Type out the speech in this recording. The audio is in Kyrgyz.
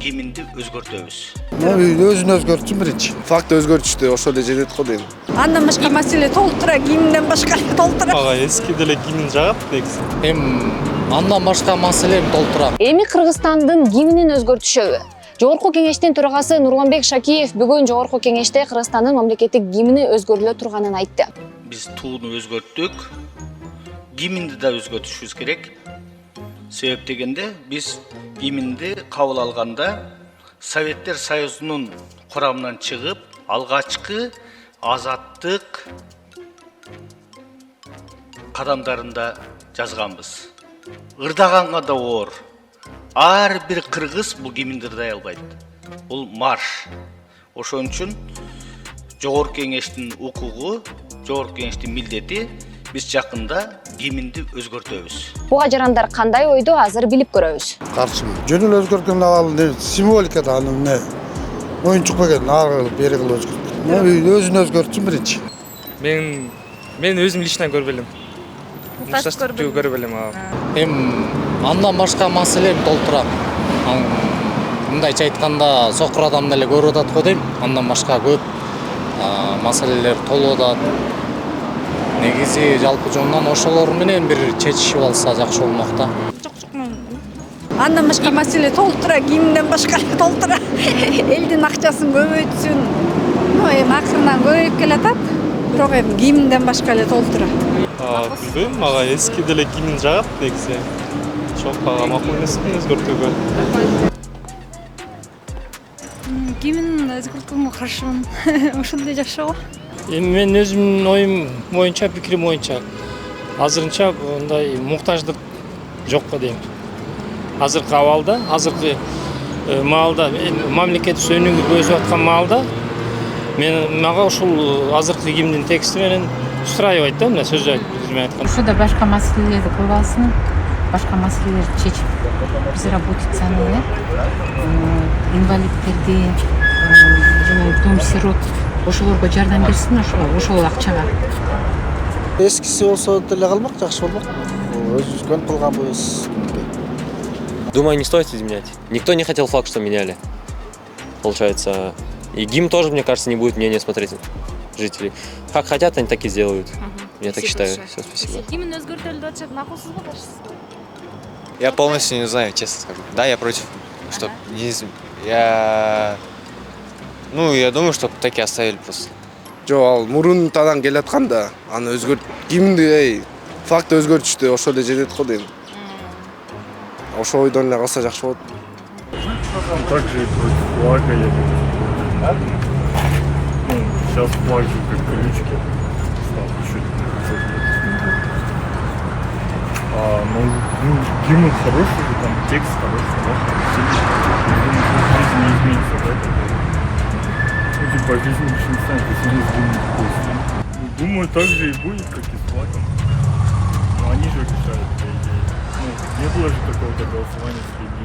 гимнди өзгөртөбүз. Өзүн өзгөртчү биринчи. Факт өзгөртүштү, ошол эле жетет го дейм. Андан башка маселе толтура, гимнден башка толтура. Ага эски деле гимн жагат негизи. Андан башка маселе толтура. Эми Кыргызстандын гимнин өзгөртүшөбү? Жогорку кеңештин төрагасы Нурганбек Шакиев бүгүн Жогорку кеңеште Кыргызстандын мамлекеттик гимни өзгөрүлө турганын айтты. Биз тууну өзгөрттүк, гимнди да өзгөртүшүбүз керек. Себеп дегенде биз гимнди кабыл алганда Советтер Союзунун курамынан чыгып, алгачкы азаттык кадамдарында жазганбыз. Ырдаганга да оор. Ар бир кыргыз бул гимнди ырдай албайт. Бул марш. Ошон үчүн Жогорку кеңештин укугу, Жогорку кеңештин милдети биз жакында гимнди өзгөртөбүз. Буга жарандар кандай ойдо азыр билип көрөбүз. Каршымын. Жөнүн өзгөрткөн ал символика да анын эмне оюнчук экен, ары кылып бери кылып өзгөрттү. Өзүн өзгөртчү биринчи. Мен өзүм лично көрбөлүм. Көрбөлүм. Андан башка маселе толтура. Мындайча айтканда сокур адам деле көрүп атат го дейм. Андан башка көп маселелер толуп атат. Негизи жалпы жонунан ошолор менен бир чечишип алса жакшы болмок да. Андан башка маселе толтура, гимнден башка толтура. Элдин акчасын көбөйтсүн. Эми акырынан көбөйүп келатат. Бирок эми гимнден башка эле толтура. Билбейм, мага эски деле гимн жагат негизи. Çok макул эмесмин өзгөртүүгө. Гимн өзгөрткөнгө каршымын. Ошондой жакшы го. Мен өзүмдүн оюм боюнча, пикирим боюнча азырынча мындай муктаждык жок го дейм. Азыркы абалда, азыркы маалда мамлекет өнүгүп өсүп аткан маалда мага ушул азыркы гимндин тексти менен устраивайт да, мына сөз айтканда. Ошода башка маселелерди көп алсын, башка маселелерди чечип, безработицаны, инвалидтерди, жана дом сирот ошолорго жардам берсин, ошол акчага. Эскиси болсо деле калмак, жакшы болмок. Өзүбүз кылганбыз. Думаю, не стоит изменять. Никто не хотел флаг, что меняли. Получается. И гимн тоже, мне кажется, не будет мнения смотреть жителей. Как хотят, они так и сделают. Я так считаю. Все, спасибо. Я полностью не знаю, честно скажу. Да, я против. Чтоб я думаю, что так и оставили просто. Жок, ал мурунтадан келатканда, аны гимнди факт өзгөртүштү, ошол эле жетет го дейм. Ошол ойдон эле калса жакшы болот. Также и против флага я сейчас флаг же как колючки стал чуть гимн хороший, там текст хороший, жизнь не изменится, да? Типа жизнь лишь не станет, если не изменить. Думаю, так же и будет, как и с флагом. Но они же решают, по идее. Не было же такого голосования среди